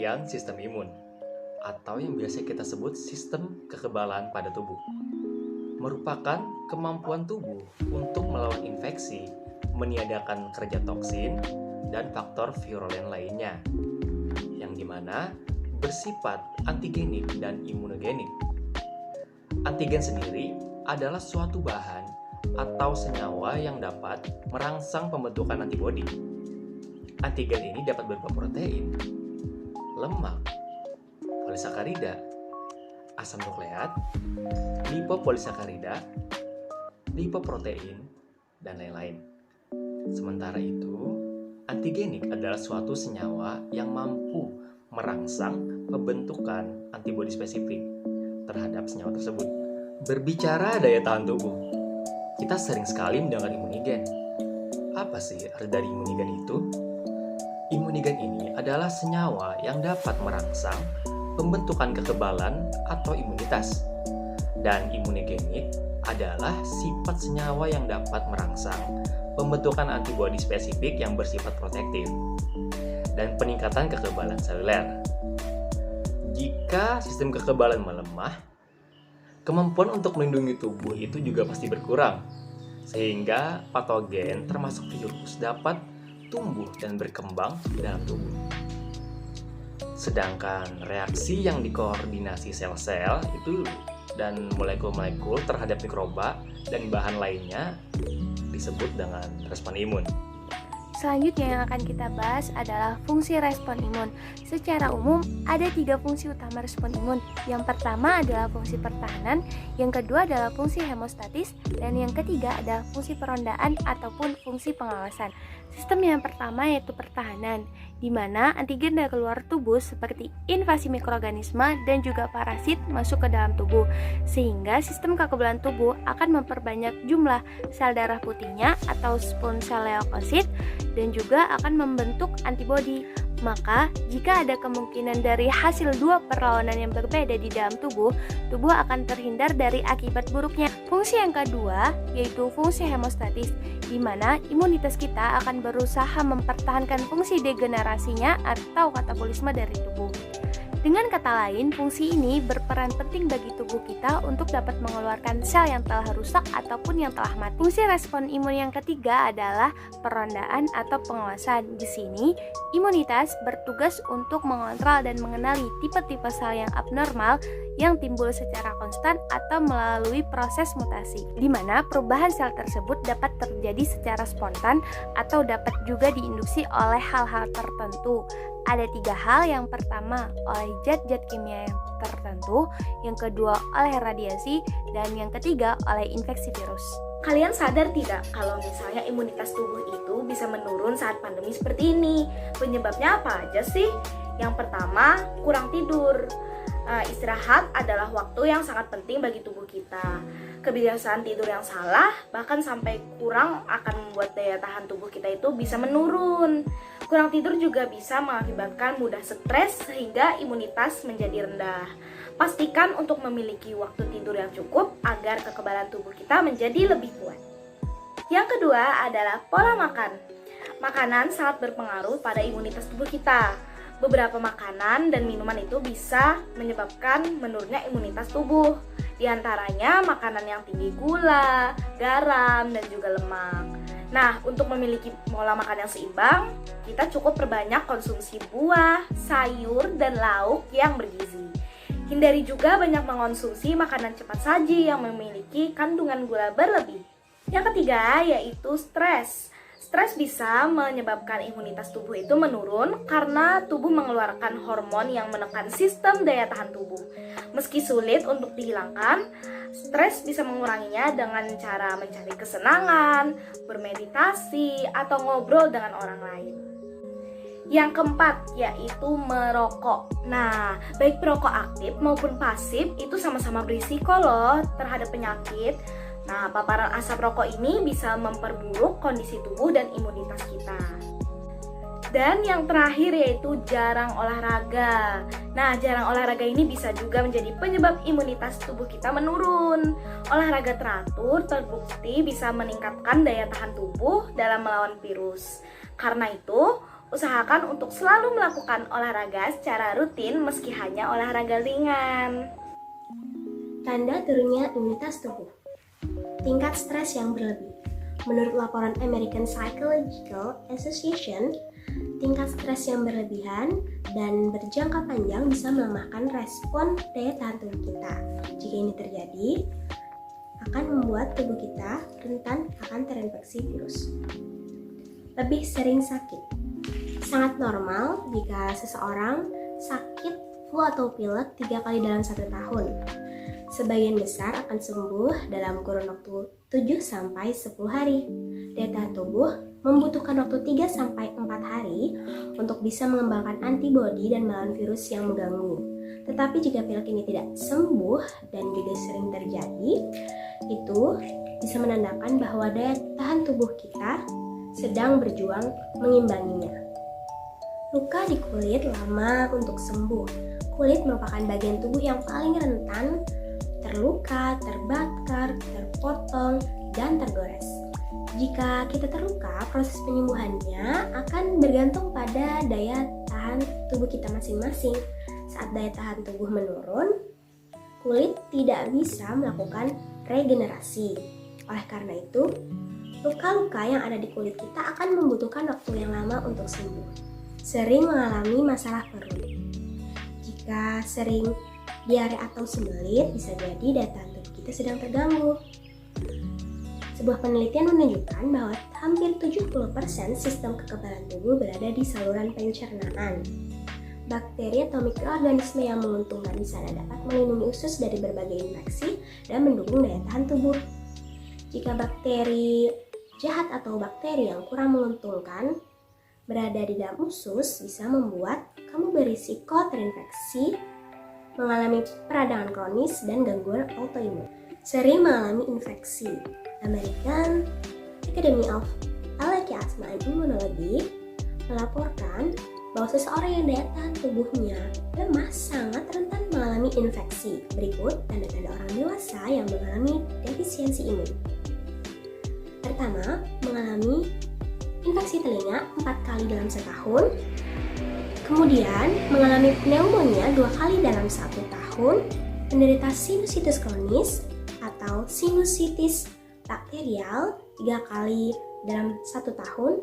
pengertian sistem imun, atau yang biasa kita sebut sistem kekebalan pada tubuh. Merupakan kemampuan tubuh untuk melawan infeksi, meniadakan kerja toksin, dan faktor virulen lainnya, yang dimana bersifat antigenik dan imunogenik. Antigen sendiri adalah suatu bahan atau senyawa yang dapat merangsang pembentukan antibodi. Antigen ini dapat berupa protein, lemak, polisakarida, asam nukleat, lipopolisakarida, lipoprotein, dan lain-lain. Sementara itu, antigenik adalah suatu senyawa yang mampu merangsang pembentukan antibodi spesifik terhadap senyawa tersebut. Berbicara daya tahan tubuh, kita sering sekali mendengar imunigen. Apa sih arti dari imunigen itu? Imunigen ini adalah senyawa yang dapat merangsang pembentukan kekebalan atau imunitas. Dan imunogenik adalah sifat senyawa yang dapat merangsang pembentukan antibodi spesifik yang bersifat protektif dan peningkatan kekebalan seluler. Jika sistem kekebalan melemah, kemampuan untuk melindungi tubuh itu juga pasti berkurang, sehingga patogen termasuk virus dapat tumbuh dan berkembang dalam tubuh. Sedangkan reaksi yang dikoordinasi sel-sel itu dan molekul-molekul terhadap mikroba dan bahan lainnya disebut dengan respon imun. Selanjutnya yang akan kita bahas adalah fungsi respon imun. Secara umum, ada 3 fungsi utama respon imun. Yang pertama adalah fungsi pertahanan, yang kedua adalah fungsi hemostatis, dan yang ketiga adalah fungsi perondaan ataupun fungsi pengawasan. Sistem yang pertama yaitu pertahanan, di mana antigen dari keluar tubuh seperti invasi mikroorganisme dan juga parasit masuk ke dalam tubuh, sehingga sistem kekebalan tubuh akan memperbanyak jumlah sel darah putihnya atau sponsel leukosit dan juga akan membentuk antibodi. Maka, jika ada kemungkinan dari hasil 2 perlawanan yang berbeda di dalam tubuh akan terhindar dari akibat buruknya. Fungsi yang kedua yaitu fungsi hemostatis, di mana imunitas kita akan berusaha mempertahankan fungsi degenerasinya atau katabolisme dari tubuh. Dengan kata lain, fungsi ini berperan penting bagi tubuh kita untuk dapat mengeluarkan sel yang telah rusak ataupun yang telah mati. Fungsi respon imun yang ketiga adalah perondaan atau pengawasan. Di sini, imunitas bertugas untuk mengontrol dan mengenali tipe-tipe sel yang abnormal yang timbul secara konstan atau melalui proses mutasi, di mana perubahan sel tersebut dapat terjadi secara spontan atau dapat juga diinduksi oleh hal-hal tertentu. Ada 3 hal. Yang pertama oleh zat-zat kimia yang tertentu, yang kedua oleh radiasi, dan yang ketiga oleh infeksi virus. Kalian sadar tidak kalau misalnya imunitas tubuh itu bisa menurun saat pandemi seperti ini? Penyebabnya apa aja sih? Yang pertama, kurang tidur. Istirahat adalah waktu yang sangat penting bagi tubuh kita. Kebiasaan tidur yang salah bahkan sampai kurang akan membuat daya tahan tubuh kita itu bisa menurun. Kurang tidur juga bisa mengakibatkan mudah stres sehingga imunitas menjadi rendah. Pastikan untuk memiliki waktu tidur yang cukup agar kekebalan tubuh kita menjadi lebih kuat. Yang kedua adalah pola makan. Makanan sangat berpengaruh pada imunitas tubuh kita. Beberapa makanan dan minuman itu bisa menyebabkan menurunnya imunitas tubuh. Di antaranya makanan yang tinggi gula, garam, dan juga lemak. Nah, untuk memiliki pola makan yang seimbang, kita cukup perbanyak konsumsi buah, sayur, dan lauk yang bergizi. Hindari juga banyak mengonsumsi makanan cepat saji yang memiliki kandungan gula berlebih. Yang ketiga yaitu stres. Stres bisa menyebabkan imunitas tubuh itu menurun karena tubuh mengeluarkan hormon yang menekan sistem daya tahan tubuh. Meski sulit untuk dihilangkan, stres bisa menguranginya dengan cara mencari kesenangan, bermeditasi, atau ngobrol dengan orang lain. Yang keempat yaitu merokok. Nah, baik perokok aktif maupun pasif itu sama-sama berisiko loh terhadap penyakit. Nah, paparan asap rokok ini bisa memperburuk kondisi tubuh dan imunitas kita. Dan yang terakhir yaitu jarang olahraga. Nah, jarang olahraga ini bisa juga menjadi penyebab imunitas tubuh kita menurun. Olahraga teratur terbukti bisa meningkatkan daya tahan tubuh dalam melawan virus. Karena itu, Usahakan untuk selalu melakukan olahraga secara rutin meski hanya olahraga ringan. Tanda turunnya imunitas tubuh. Tingkat stres yang berlebih. Menurut laporan American Psychological Association, tingkat stres yang berlebihan dan berjangka panjang bisa melemahkan respon daya tahan tubuh kita. Jika ini terjadi, akan membuat tubuh kita rentan akan terinfeksi virus. Lebih sering sakit. Sangat normal jika seseorang sakit flu atau pilek 3 kali dalam 1 tahun. Sebagian besar akan sembuh dalam kurun waktu 7-10 hari. Daya tahan tubuh membutuhkan waktu 3-4 hari untuk bisa mengembangkan antibodi dan melawan virus yang mengganggu. Tetapi jika pilek ini tidak sembuh dan juga sering terjadi, itu bisa menandakan bahwa daya tahan tubuh kita sedang berjuang mengimbanginya. Luka di kulit lama untuk sembuh. Kulit merupakan bagian tubuh yang paling rentan terluka, terbakar, terpotong, dan tergores. Jika kita terluka, proses penyembuhannya akan bergantung pada daya tahan tubuh kita masing-masing. Saat daya tahan tubuh menurun, kulit tidak bisa melakukan regenerasi. Oleh karena itu, luka-luka yang ada di kulit kita akan membutuhkan waktu yang lama untuk sembuh. Sering mengalami masalah perut. Jika sering diare atau sembelit, bisa jadi daya tahan tubuh kita sedang terganggu. Sebuah penelitian menunjukkan bahwa hampir 70% sistem kekebalan tubuh berada di saluran pencernaan. Bakteri atau mikroorganisme yang menguntungkan di sana dapat melindungi usus dari berbagai infeksi dan mendukung daya tahan tubuh. Jika bakteri jahat atau bakteri yang kurang menguntungkan berada di dalam usus, bisa membuat kamu berisiko terinfeksi, mengalami peradangan kronis, dan gangguan autoimun. Sering mengalami infeksi. American Academy of Allergy, Asthma and Immunology melaporkan bahwa seseorang yang daya tahan tubuhnya lemah sangat rentan mengalami infeksi. Berikut tanda-tanda orang dewasa yang mengalami defisiensi imun. Pertama, mengalami infeksi telinga 4 kali dalam setahun. Kemudian mengalami pneumonia 2 kali dalam 1 tahun, menderita sinusitis kronis atau sinusitis bakterial 3 kali dalam 1 tahun,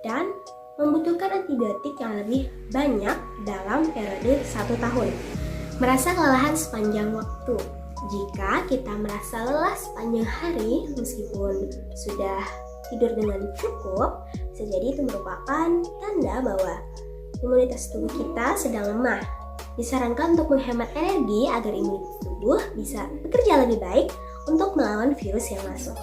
dan membutuhkan antibiotik yang lebih banyak dalam periode 1 tahun. Merasa kelelahan sepanjang waktu. Jika kita merasa lelah sepanjang hari meskipun sudah tidur dengan cukup, bisa jadi itu merupakan tanda bahwa imunitas tubuh kita sedang lemah. Disarankan untuk menghemat energi agar imunitas tubuh bisa bekerja lebih baik untuk melawan virus yang masuk.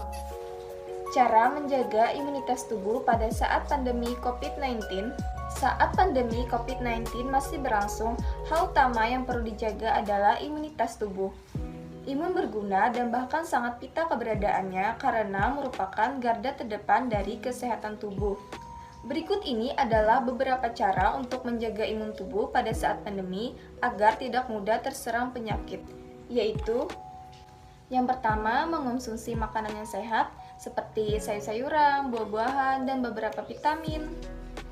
Cara menjaga imunitas tubuh pada saat pandemi COVID-19. Saat pandemi COVID-19 masih berlangsung, hal utama yang perlu dijaga adalah imunitas tubuh. Imun berguna dan bahkan sangat vital keberadaannya karena merupakan garda terdepan dari kesehatan tubuh. Berikut ini adalah beberapa cara untuk menjaga imun tubuh pada saat pandemi agar tidak mudah terserang penyakit, yaitu yang pertama, mengonsumsi makanan yang sehat seperti sayur-sayuran, buah-buahan, dan beberapa vitamin.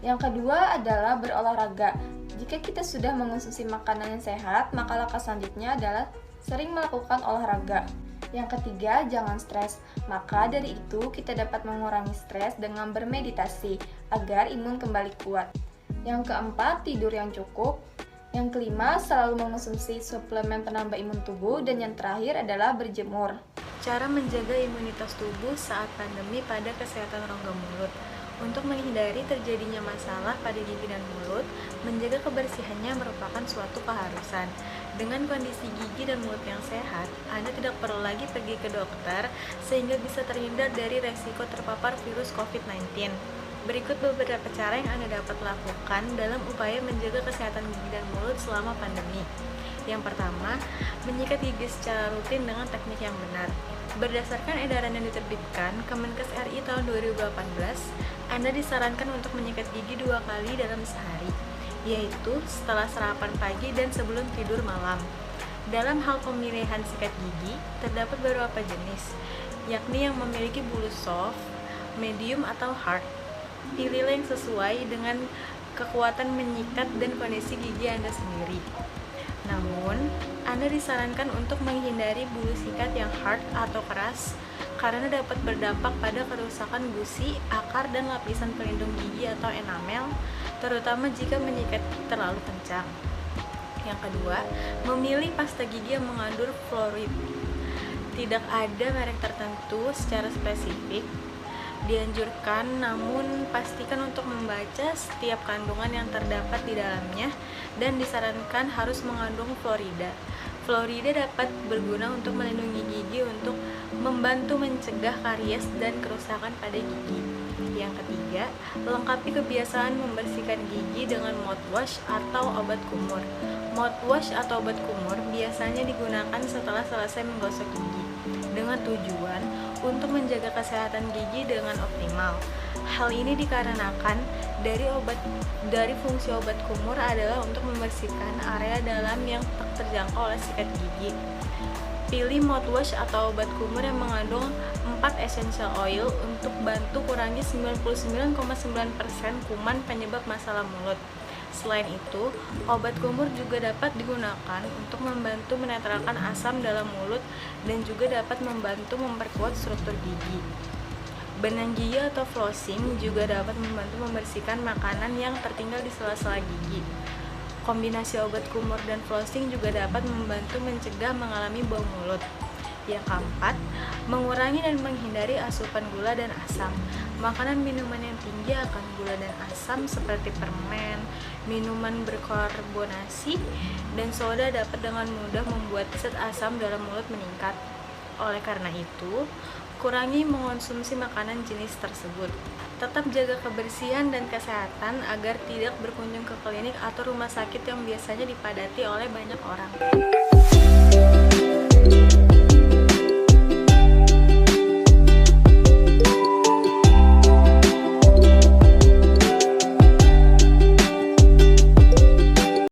Yang kedua adalah berolahraga. Jika kita sudah mengonsumsi makanan yang sehat, maka langkah selanjutnya adalah sering melakukan olahraga. Yang ketiga, jangan stres. Maka dari itu, kita dapat mengurangi stres dengan bermeditasi agar imun kembali kuat. Yang keempat, tidur yang cukup. Yang kelima, selalu mengonsumsi suplemen penambah imun tubuh. Dan yang terakhir adalah berjemur. Cara menjaga imunitas tubuh saat pandemi pada kesehatan rongga mulut. Untuk menghindari terjadinya masalah pada gigi dan mulut, menjaga kebersihannya merupakan suatu keharusan. Dengan kondisi gigi dan mulut yang sehat, Anda tidak perlu lagi pergi ke dokter sehingga bisa terhindar dari resiko terpapar virus COVID-19. Berikut beberapa cara yang Anda dapat lakukan dalam upaya menjaga kesehatan gigi dan mulut selama pandemi. Yang pertama, menyikat gigi secara rutin dengan teknik yang benar. Berdasarkan edaran yang diterbitkan Kemenkes RI tahun 2018, Anda disarankan untuk menyikat gigi 2 kali dalam sehari, yaitu setelah sarapan pagi dan sebelum tidur malam. Dalam hal pemilihan sikat gigi, terdapat beberapa jenis, yakni yang memiliki bulu soft, medium, atau hard. Pilihlah yang sesuai dengan kekuatan menyikat, dan kondisi gigi Anda sendiri. Namun, Anda disarankan untuk menghindari bulu sikat yang hard atau keras karena dapat berdampak pada kerusakan gusi, akar, dan lapisan pelindung gigi atau enamel, terutama jika menyikat terlalu kencang. Yang kedua, memilih pasta gigi yang mengandung fluoride. Tidak ada merek tertentu secara spesifik dianjurkan, namun pastikan untuk membaca setiap kandungan yang terdapat di dalamnya dan disarankan harus mengandung fluorida. Fluorida dapat berguna untuk melindungi gigi untuk membantu mencegah karies dan kerusakan pada gigi. Yang ketiga, lengkapi kebiasaan membersihkan gigi dengan mouthwash atau obat kumur. Mouthwash atau obat kumur biasanya digunakan setelah selesai menggosok gigi dengan tujuan untuk menjaga kesehatan gigi dengan optimal. Hal ini dikarenakan dari fungsi obat kumur adalah untuk membersihkan area dalam yang tak terjangkau oleh sikat gigi. Pilih mouthwash atau obat kumur yang mengandung 4 essential oil untuk bantu kurangi 99,9% kuman penyebab masalah mulut. Selain itu, obat kumur juga dapat digunakan untuk membantu menetralkan asam dalam mulut dan juga dapat membantu memperkuat struktur gigi. Benang gigi atau flossing juga dapat membantu membersihkan makanan yang tertinggal di sela-sela gigi. Kombinasi obat kumur dan flossing juga dapat membantu mencegah mengalami bau mulut. Yang keempat, mengurangi dan menghindari asupan gula dan asam. Makanan minuman yang tinggi akan gula dan asam seperti permen, minuman berkarbonasi, dan soda dapat dengan mudah membuat zat asam dalam mulut meningkat. Oleh karena itu, kurangi mengonsumsi makanan jenis tersebut. Tetap jaga kebersihan dan kesehatan agar tidak berkunjung ke klinik atau rumah sakit yang biasanya dipadati oleh banyak orang.